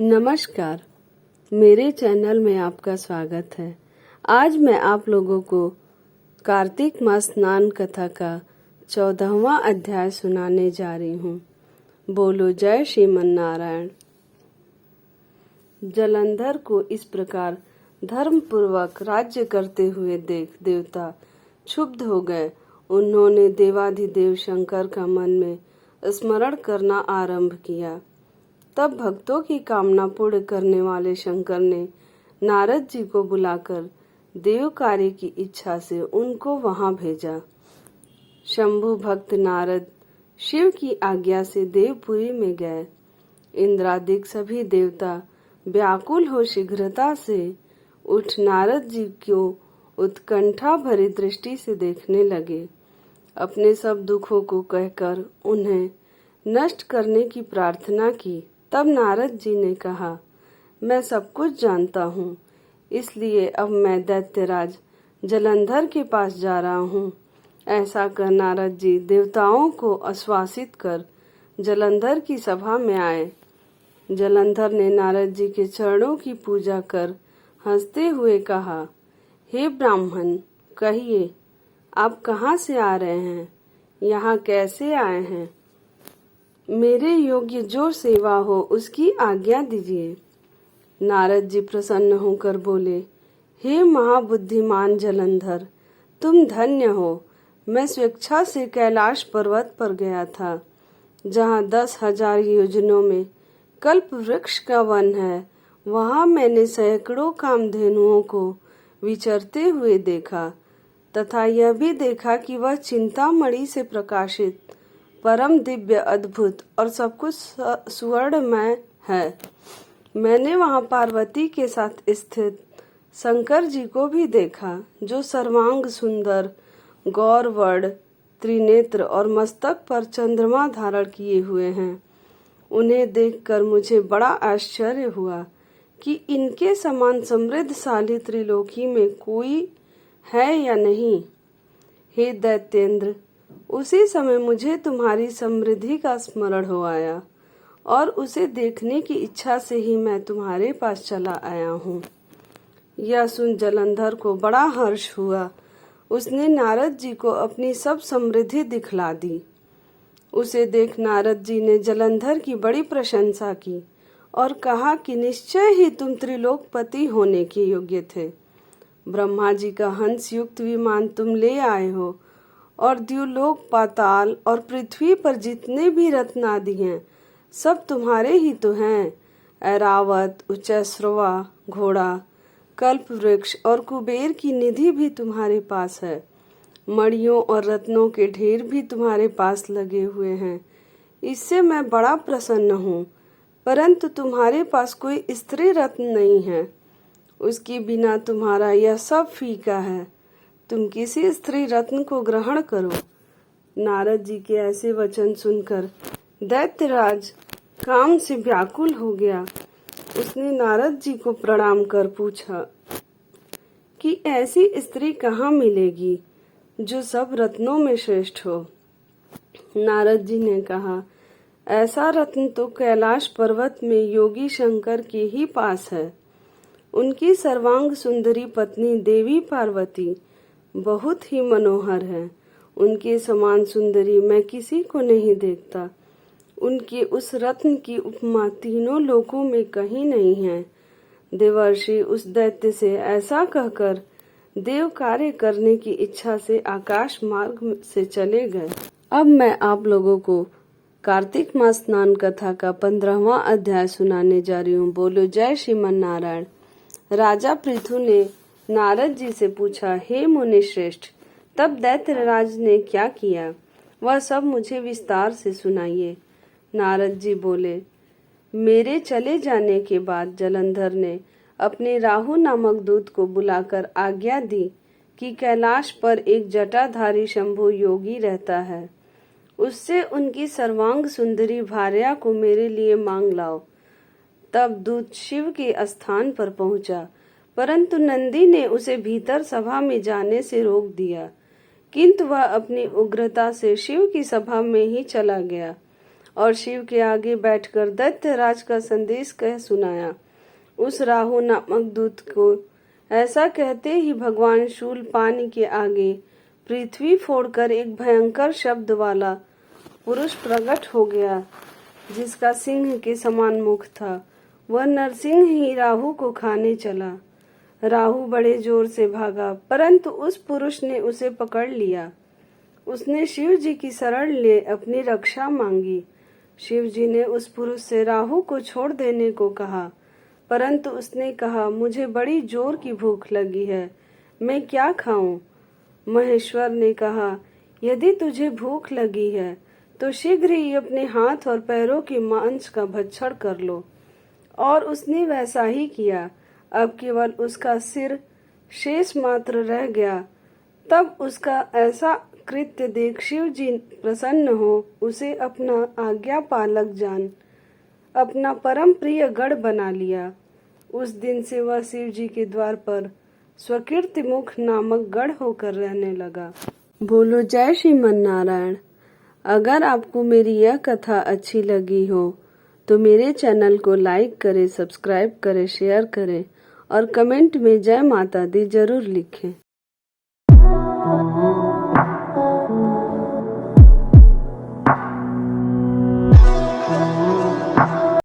नमस्कार, मेरे चैनल में आपका स्वागत है। आज मैं आप लोगों को कार्तिक मास स्नान कथा का 14वां अध्याय सुनाने जा रही हूँ। बोलो जय श्रीमन नारायण। जलंधर को इस प्रकार धर्म पूर्वक राज्य करते हुए देख देवता क्षुब्ध हो गए। उन्होंने देवाधिदेव शंकर का मन में स्मरण करना आरंभ किया। तब भक्तों की कामना पूर्ण करने वाले शंकर ने नारद जी को बुलाकर देव कार्य की इच्छा से उनको वहां भेजा। शंभु भक्त नारद शिव की आज्ञा से देवपुरी में गए। इंद्रादिक सभी देवता व्याकुल हो शीघ्रता से उठ नारद जी को उत्कंठा भरी दृष्टि से देखने लगे। अपने सब दुखों को कहकर उन्हें नष्ट करने की प्रार्थना की। तब नारद जी ने कहा, मैं सब कुछ जानता हूँ, इसलिए अब मैं दैत्यराज जलंधर के पास जा रहा हूँ। ऐसा कर नारद जी देवताओं को आश्वासित कर जलंधर की सभा में आए। जलंधर ने नारद जी के चरणों की पूजा कर हंसते हुए कहा, हे ब्राह्मण, कहिए आप कहाँ से आ रहे हैं, यहाँ कैसे आए हैं? मेरे योग्य जो सेवा हो उसकी आज्ञा दीजिए। नारद जी प्रसन्न होकर बोले, हे महाबुद्धिमान जलंधर, तुम धन्य हो। मैं स्वेच्छा से कैलाश पर्वत पर गया था, जहाँ 10,000 योजनों में कल्प वृक्ष का वन है। वहां मैंने सैकड़ों कामधेनुओं को विचरते हुए देखा तथा यह भी देखा कि वह चिंतामणि से प्रकाशित परम दिव्य अद्भुत और सब कुछ सुवर्णमय है। मैंने वहां पार्वती के साथ स्थित शंकर जी को भी देखा, जो सर्वांग सुंदर, गौरवर्ण, त्रिनेत्र और मस्तक पर चंद्रमा धारण किए हुए हैं। उन्हें देखकर मुझे बड़ा आश्चर्य हुआ कि इनके समान समृद्धशाली त्रिलोकी में कोई है या नहीं। हे दैत्येंद्र, उसी समय मुझे तुम्हारी समृद्धि का स्मरण हो आया और उसे देखने की इच्छा से ही मैं तुम्हारे पास चला आया हूँ। यह सुन जलंधर को बड़ा हर्ष हुआ। उसने नारद जी को अपनी सब समृद्धि दिखला दी। उसे देख नारद जी ने जलंधर की बड़ी प्रशंसा की और कहा कि निश्चय ही तुम त्रिलोकपति होने के योग्य थे। ब्रह्मा जी का हंस युक्त विमान तुम ले आए हो और द्युलोक, पाताल और पृथ्वी पर जितने भी रत्न आदि हैं, सब तुम्हारे ही तो हैं। ऐरावत, उच्चैश्रवा, घोड़ा, कल्प वृक्ष और कुबेर की निधि भी तुम्हारे पास है। मणियों और रत्नों के ढेर भी तुम्हारे पास लगे हुए हैं। इससे मैं बड़ा प्रसन्न हूँ, परंतु तुम्हारे पास कोई स्त्री रत्न नहीं है। उसके बिना तुम्हारा यह सब फीका है। तुम किसी स्त्री रत्न को ग्रहण करो। नारद जी के ऐसे वचन सुनकर दैत्यराज काम से व्याकुल हो गया। उसने नारद जी को प्रणाम कर पूछा कि ऐसी स्त्री कहाँ मिलेगी जो सब रत्नों में श्रेष्ठ हो। नारद जी ने कहा, ऐसा रत्न तो कैलाश पर्वत में योगी शंकर के ही पास है। उनकी सर्वांग सुंदरी पत्नी देवी पार्वती बहुत ही मनोहर है। उनके समान सुंदरी मैं किसी को नहीं देखता। उनके उस रत्न की उपमा तीनों लोकों में कहीं नहीं है। देवर्षि उस दैत्य से ऐसा कहकर देव कार्य करने की इच्छा से आकाश मार्ग से चले गए। अब मैं आप लोगों को कार्तिक मास स्नान कथा का 15वां अध्याय सुनाने जा रही हूँ। बोलो जय श्रीमन नारायण। राजा पृथु ने नारद जी से पूछा, हे मुनि श्रेष्ठ, तब दैत्यराज ने क्या किया, वह सब मुझे विस्तार से सुनाइए। नारद जी बोले, मेरे चले जाने के बाद जलंधर ने अपने राहु नामक दूत को बुलाकर आज्ञा दी कि कैलाश पर एक जटाधारी शंभु योगी रहता है। उससे उनकी सर्वांग सुंदरी भार्या को मेरे लिए मांग लाओ। तब दूत शिव के स्थान पर पहुंचा, परंतु नंदी ने उसे भीतर सभा में जाने से रोक दिया। किंतु वह अपनी उग्रता से शिव की सभा में ही चला गया और शिव के आगे बैठकर दैत्यराज का संदेश कह सुनाया। उस राहु नामक दूत को ऐसा कहते ही भगवान शूल पानी के आगे पृथ्वी फोड़कर एक भयंकर शब्द वाला पुरुष प्रकट हो गया, जिसका सिंह के समान मुख था। वह नरसिंह ही राहु को खाने चला। राहु बड़े जोर से भागा, परंतु उस पुरुष ने उसे पकड़ लिया। उसने शिव जी की शरण ले अपनी रक्षा मांगी। शिव जी ने उस पुरुष से राहु को छोड़ देने को कहा, परंतु उसने कहा, मुझे बड़ी जोर की भूख लगी है, मैं क्या खाऊं? महेश्वर ने कहा, यदि तुझे भूख लगी है तो शीघ्र ही अपने हाथ और पैरों के मांस का भक्षण कर लो। और उसने वैसा ही किया। अब केवल उसका सिर शेष मात्र रह गया। तब उसका ऐसा कृत्य देख शिव जी प्रसन्न हो उसे अपना आज्ञा पालक जान अपना परम प्रिय गढ़ बना लिया। उस दिन से वह शिव जी के द्वार पर स्वकीर्ति मुख नामक गढ़ होकर रहने लगा। बोलो जय श्रीमन नारायण। अगर आपको मेरी यह कथा अच्छी लगी हो तो मेरे चैनल को लाइक करें, सब्सक्राइब करें, शेयर करें और कमेंट में जय माता दी जरूर लिखें।